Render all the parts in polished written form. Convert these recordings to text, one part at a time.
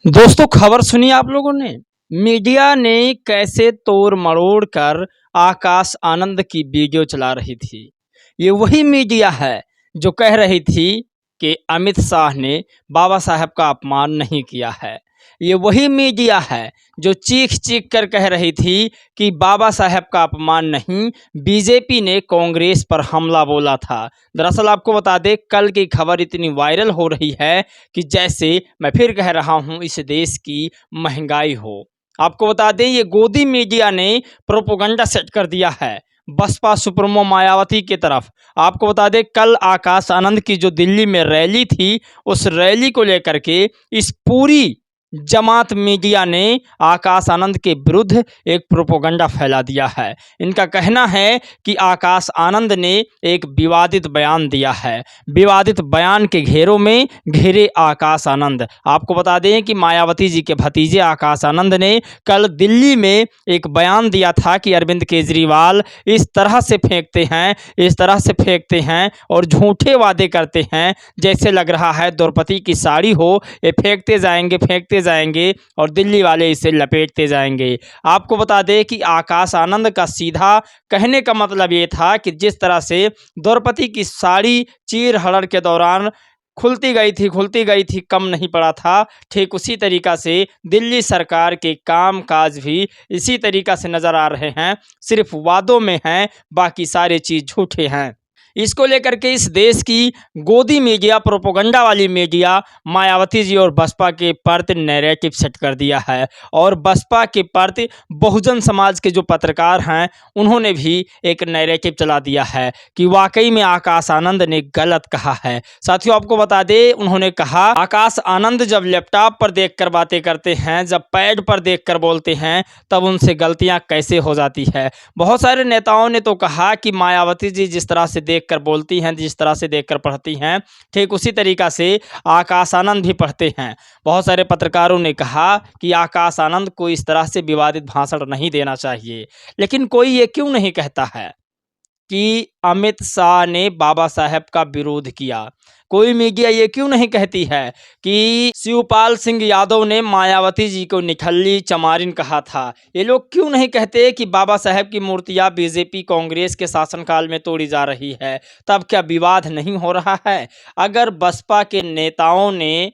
दोस्तों खबर सुनी आप लोगों ने। मीडिया ने कैसे तोड़ मरोड़ कर आकाश आनंद की वीडियो चला रही थी। ये वही मीडिया है जो कह रही थी कि अमित शाह ने बाबा साहब का अपमान नहीं किया है। ये वही मीडिया है जो चीख चीख कर कह रही थी कि बाबा साहब का अपमान नहीं, बीजेपी ने कांग्रेस पर हमला बोला था। दरअसल आपको बता दें, कल की खबर इतनी वायरल हो रही है कि जैसे मैं फिर कह रहा हूं, इस देश की महंगाई हो। आपको बता दें, ये गोदी मीडिया ने प्रोपोगंडा सेट कर दिया है बसपा सुप्रीमो मायावती की तरफ। आपको बता दें, कल आकाश आनंद की जो दिल्ली में रैली थी, उस रैली को लेकर के इस पूरी जमात मीडिया ने आकाश आनंद के विरुद्ध एक प्रोपोगंडा फैला दिया है। इनका कहना है कि आकाश आनंद ने एक विवादित बयान दिया है। विवादित बयान के घेरों में घिरे आकाश आनंद। आपको बता दें कि मायावती जी के भतीजे आकाश आनंद ने कल दिल्ली में एक बयान दिया था कि अरविंद केजरीवाल इस तरह से फेंकते हैं, इस तरह से फेंकते हैं और झूठे वादे करते हैं, जैसे लग रहा है द्रौपदी की साड़ी हो, ये फेंकते जाएंगे और दिल्ली वाले इसे लपेटते जाएंगे। आपको बता दें कि आकाश आनंद का सीधा कहने का मतलब ये था कि जिस तरह से द्रौपदी की साड़ी चीर हड़न के दौरान खुलती गई थी, कम नहीं पड़ा था, ठीक उसी तरीक़ा से दिल्ली सरकार के काम काज भी इसी तरीक़ा से नज़र आ रहे हैं। सिर्फ वादों में हैं, बाकी सारे चीज़ झूठे हैं। इसको लेकर के इस देश की गोदी मीडिया, प्रोपोगंडा वाली मीडिया मायावती जी और बसपा के प्रति नैरेटिव सेट कर दिया है। और बसपा के प्रति बहुजन समाज के जो पत्रकार हैं, उन्होंने भी एक नैरेटिव चला दिया है कि वाकई में आकाश आनंद ने गलत कहा है। साथियों आपको बता दें, उन्होंने कहा आकाश आनंद जब लैपटॉप पर देखकर बातें करते हैं, जब पैड पर देखकर बोलते हैं, तब उनसे गलतियां कैसे हो जाती है। बहुत सारे नेताओं ने तो कहा कि मायावती जी जिस तरह से देखकर बोलती हैं, जिस तरह से देखकर पढ़ती हैं, ठीक उसी तरीक़ा से आकाश आनंद भी पढ़ते हैं। बहुत सारे पत्रकारों ने कहा कि आकाश आनंद को इस तरह से विवादित भाषण नहीं देना चाहिए। लेकिन कोई ये क्यों नहीं कहता है कि अमित शाह ने बाबा साहब का विरोध किया? कोई मीडिया ये क्यों नहीं कहती है कि शिवपाल सिंह यादव ने मायावती जी को निठल्ली चमारिन कहा था? ये लोग क्यों नहीं कहते कि बाबा साहब की मूर्तियां बीजेपी कांग्रेस के शासनकाल में तोड़ी जा रही है? तब क्या विवाद नहीं हो रहा है? अगर बसपा के नेताओं ने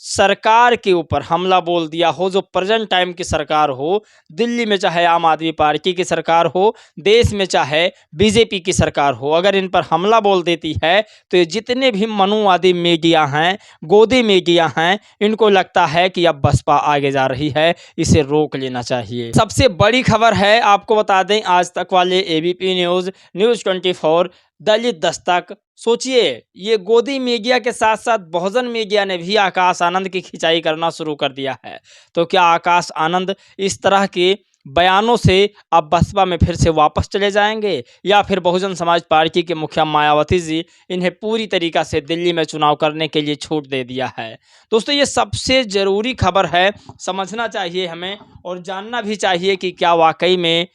सरकार के ऊपर हमला बोल दिया हो, जो प्रेजेंट टाइम की सरकार हो, दिल्ली में चाहे आम आदमी पार्टी की सरकार हो, देश में चाहे बीजेपी की सरकार हो, अगर इन पर हमला बोल देती है, तो ये जितने भी मनुवादी मीडिया हैं, गोदी मीडिया हैं, इनको लगता है कि अब बसपा आगे जा रही है, इसे रोक लेना चाहिए। सबसे बड़ी खबर है, आपको बता दें, आज तक वाले, एबीपी न्यूज़, न्यूज़ 24, दलित दस्तक। सोचिए, ये गोदी मीडिया के साथ साथ बहुजन मीडिया ने भी आकाश आनंद की खिंचाई करना शुरू कर दिया है। तो क्या आकाश आनंद इस तरह के बयानों से अब बसपा में फिर से वापस चले जाएंगे, या फिर बहुजन समाज पार्टी के मुखिया मायावती जी इन्हें पूरी तरीक़ा से दिल्ली में चुनाव करने के लिए छूट दे दिया है? दोस्तों ये सबसे ज़रूरी खबर है, समझना चाहिए हमें और जानना भी चाहिए कि क्या वाकई में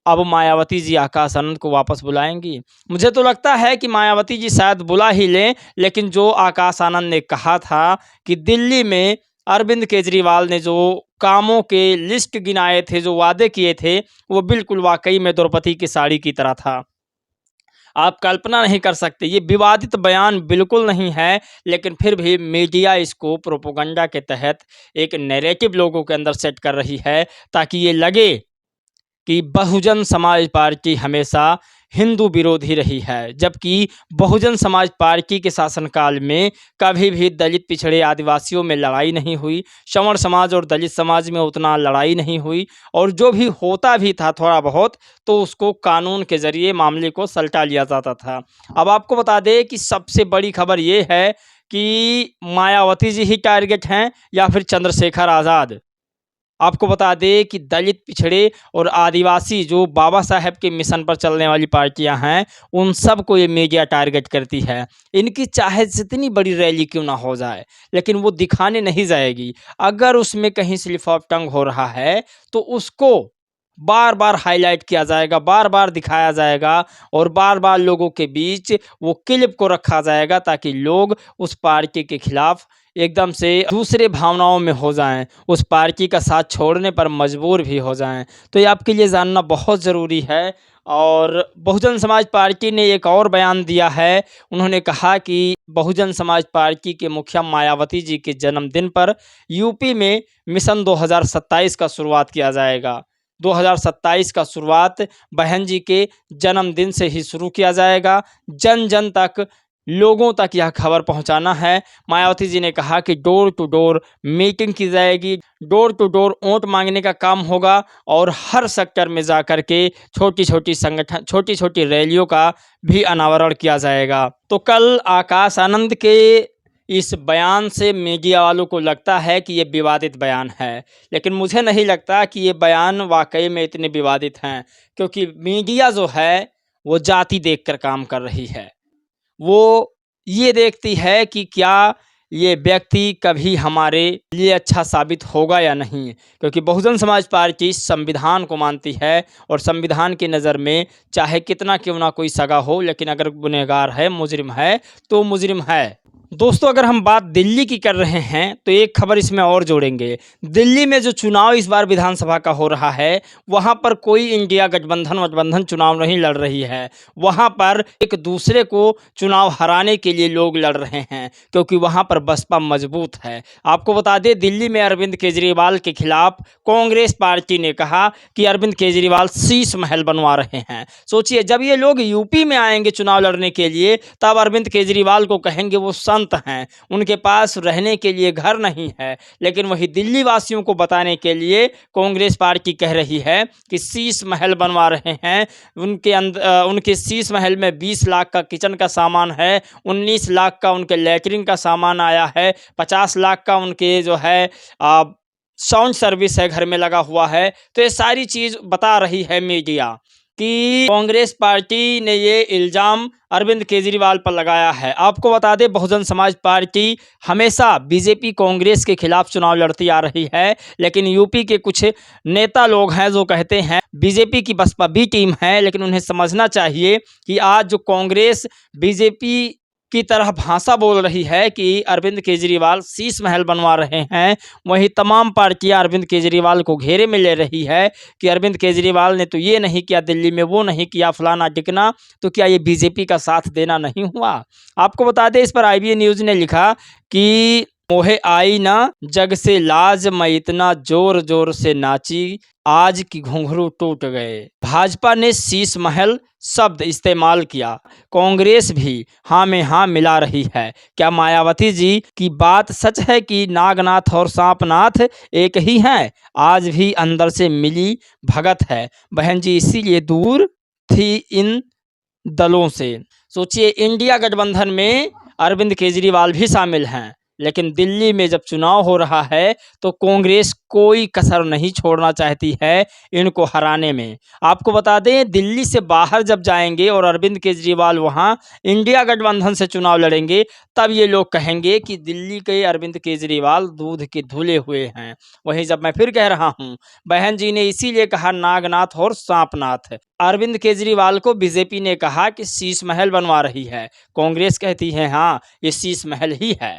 अब मायावती जी आकाश आनंद को वापस बुलाएंगी। मुझे तो लगता है कि मायावती जी शायद बुला ही लें, लेकिन जो आकाश आनंद ने कहा था कि दिल्ली में अरविंद केजरीवाल ने जो कामों के लिस्ट गिनाए थे, जो वादे किए थे, वो बिल्कुल वाकई में द्रौपदी की साड़ी की तरह था। आप कल्पना नहीं कर सकते, ये विवादित बयान बिल्कुल नहीं है, लेकिन फिर भी मीडिया इसको प्रोपोगंडा के तहत एक नैरेटिव लोगों के अंदर सेट कर रही है, ताकि ये लगे कि बहुजन समाज पार्टी हमेशा हिंदू विरोधी रही है। जबकि बहुजन समाज पार्टी के शासनकाल में कभी भी दलित, पिछड़े, आदिवासियों में लड़ाई नहीं हुई, श्रमण समाज और दलित समाज में उतना लड़ाई नहीं हुई, और जो भी होता भी था थोड़ा बहुत, तो उसको कानून के ज़रिए मामले को सलटा लिया जाता था। अब आपको बता दें कि सबसे बड़ी खबर ये है कि मायावती जी ही टारगेट हैं या फिर चंद्रशेखर आज़ाद। आपको बता दें कि दलित, पिछड़े और आदिवासी जो बाबा साहब के मिशन पर चलने वाली पार्टियां हैं, उन सब को ये मीडिया टारगेट करती है। इनकी चाहे जितनी बड़ी रैली क्यों ना हो जाए, लेकिन वो दिखाने नहीं जाएगी। अगर उसमें कहीं स्लिप ऑफ टंग हो रहा है, तो उसको बार बार हाईलाइट किया जाएगा, बार बार दिखाया जाएगा, और बार बार लोगों के बीच वो क्लिप को रखा जाएगा, ताकि लोग उस पार्टी के खिलाफ एकदम से दूसरे भावनाओं में हो जाएं, उस पार्टी का साथ छोड़ने पर मजबूर भी हो जाएं। तो ये आपके लिए जानना बहुत ज़रूरी है। और बहुजन समाज पार्टी ने एक और बयान दिया है। उन्होंने कहा कि बहुजन समाज पार्टी के मुखिया मायावती जी के जन्मदिन पर यूपी में मिशन 2027 का शुरुआत किया जाएगा। 2027 का शुरुआत बहन जी के जन्मदिन से ही शुरू किया जाएगा। जन जन तक, लोगों तक यह खबर पहुंचाना है। मायावती जी ने कहा कि डोर टू डोर मीटिंग की जाएगी, डोर टू डोर वोट मांगने का काम होगा और हर सेक्टर में जाकर के छोटी छोटी रैलियों का भी अनावरण किया जाएगा। तो कल आकाश आनंद के इस बयान से मीडिया वालों को लगता है कि ये विवादित बयान है, लेकिन मुझे नहीं लगता कि ये बयान वाकई में इतने विवादित हैं, क्योंकि मीडिया जो है वो जाति देखकर काम कर रही है। वो ये देखती है कि क्या ये व्यक्ति कभी हमारे लिए अच्छा साबित होगा या नहीं, क्योंकि बहुजन समाज पार्टी संविधान को मानती है और संविधान की नज़र में चाहे कितना क्यों ना कोई सगा हो, लेकिन अगर गुनहगार है, मुजरिम है तो मुजरिम है। दोस्तों, अगर हम बात दिल्ली की कर रहे हैं तो एक खबर इसमें और जोड़ेंगे। दिल्ली में जो चुनाव इस बार विधानसभा का हो रहा है, वहां पर कोई इंडिया गठबंधन चुनाव नहीं लड़ रही है। वहां पर एक दूसरे को चुनाव हराने के लिए लोग लड़ रहे हैं, क्योंकि वहां पर बसपा मजबूत है। आपको बता दें, दिल्ली में अरविंद केजरीवाल के खिलाफ कांग्रेस पार्टी ने कहा कि अरविंद केजरीवाल शीश महल बनवा रहे हैं। सोचिए, जब ये लोग यूपी में आएंगे चुनाव लड़ने के लिए, तब अरविंद केजरीवाल को कहेंगे वो संत हैं, उनके पास रहने के लिए घर नहीं है। लेकिन वही दिल्ली वासियों को बताने के लिए कांग्रेस पार्टी कह रही है कि शीश महल बनवा रहे हैं। उनके शीश महल में 20 लाख का किचन का सामान है, 19 लाख का उनके लैट्रिन का सामान आया है, 50 लाख का उनके जो है साउंड सर्विस है घर में लगा हुआ है। तो ये सारी चीज़ बता रही है मीडिया कि कांग्रेस पार्टी ने ये इल्ज़ाम अरविंद केजरीवाल पर लगाया है। आपको बता दें, बहुजन समाज पार्टी हमेशा बीजेपी कांग्रेस के खिलाफ चुनाव लड़ती आ रही है, लेकिन यूपी के कुछ नेता लोग हैं जो कहते हैं बीजेपी की बसपा बी टीम है। लेकिन उन्हें समझना चाहिए कि आज जो कांग्रेस बीजेपी की तरह भाषा बोल रही है कि अरविंद केजरीवाल शीश महल बनवा रहे हैं, वही तमाम पार्टियां अरविंद केजरीवाल को घेरे में ले रही है कि अरविंद केजरीवाल ने तो ये नहीं किया, दिल्ली में वो नहीं किया, फलाना टिकना, तो क्या ये बीजेपी का साथ देना नहीं हुआ। आपको बता दें, इस पर IBA न्यूज़ ने लिखा कि मोहे आई ना जग से लाज, मैं इतना जोर जोर से नाची, आज की घुंघरू टूट गए। भाजपा ने शीश महल शब्द इस्तेमाल किया, कांग्रेस भी हाँ में हाँ मिला रही है। क्या मायावती जी की बात सच है कि नागनाथ और सांपनाथ एक ही हैं? आज भी अंदर से मिली भगत है बहन जी, इसीलिए दूर थी इन दलों से। सोचिए, इंडिया गठबंधन में अरविंद केजरीवाल भी शामिल हैं, लेकिन दिल्ली में जब चुनाव हो रहा है तो कांग्रेस कोई कसर नहीं छोड़ना चाहती है इनको हराने में। आपको बता दें, दिल्ली से बाहर जब जाएंगे और अरविंद केजरीवाल वहां इंडिया गठबंधन से चुनाव लड़ेंगे, तब ये लोग कहेंगे कि दिल्ली के अरविंद केजरीवाल दूध के धुले हुए हैं। वहीं जब मैं फिर कह रहा हूं, बहन जी ने इसीलिए कहा नागनाथ और सांपनाथ। अरविंद केजरीवाल को बीजेपी ने कहा कि शीश महल बनवा रही है, कांग्रेस कहती है हाँ ये शीश महल ही है।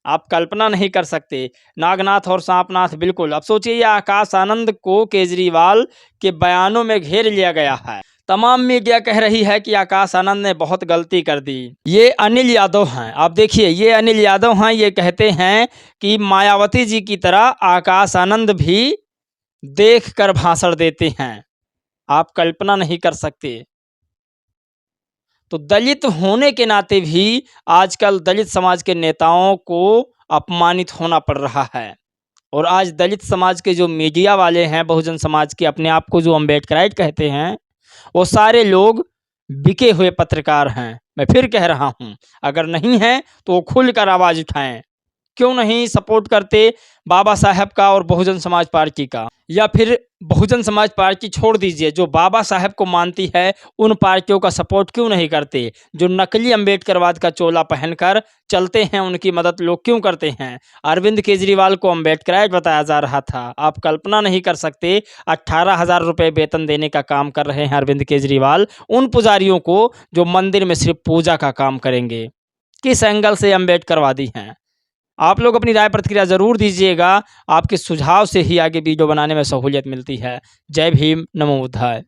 आप कल्पना नहीं कर सकते, नागनाथ और सांपनाथ बिल्कुल। अब सोचिए, ये आकाश आनंद को केजरीवाल के बयानों में घेर लिया गया है। तमाम मीडिया कह रही है कि आकाश आनंद ने बहुत गलती कर दी। ये अनिल यादव हैं, आप देखिए, ये अनिल यादव हैं, ये कहते हैं कि मायावती जी की तरह आकाश आनंद भी देख कर भाषण देते हैं। आप कल्पना नहीं कर सकते। तो दलित होने के नाते भी आजकल दलित समाज के नेताओं को अपमानित होना पड़ रहा है। और आज दलित समाज के जो मीडिया वाले हैं, बहुजन समाज के अपने आप को जो अम्बेडकराइट कहते हैं, वो सारे लोग बिके हुए पत्रकार हैं। मैं फिर कह रहा हूँ, अगर नहीं है तो वो खुलकर आवाज़ उठाएं। क्यों नहीं सपोर्ट करते बाबा साहब का और बहुजन समाज पार्टी का? या फिर बहुजन समाज पार्टी छोड़ दीजिए, जो बाबा साहब को मानती है उन पार्टियों का सपोर्ट क्यों नहीं करते? जो नकली अम्बेडकरवाद का चोला पहनकर चलते हैं, उनकी मदद लोग क्यों करते हैं? अरविंद केजरीवाल को अम्बेडकराइट बताया जा रहा था। आप कल्पना नहीं कर सकते, 18,000 रुपये वेतन देने का काम कर रहे हैं अरविंद केजरीवाल उन पुजारियों को जो मंदिर में सिर्फ पूजा का काम करेंगे। किस एंगल से अम्बेडकरवादी हैं? आप लोग अपनी राय प्रतिक्रिया ज़रूर दीजिएगा। आपके सुझाव से ही आगे वीडियो बनाने में सहूलियत मिलती है। जय भीम, नमो बुद्धाय।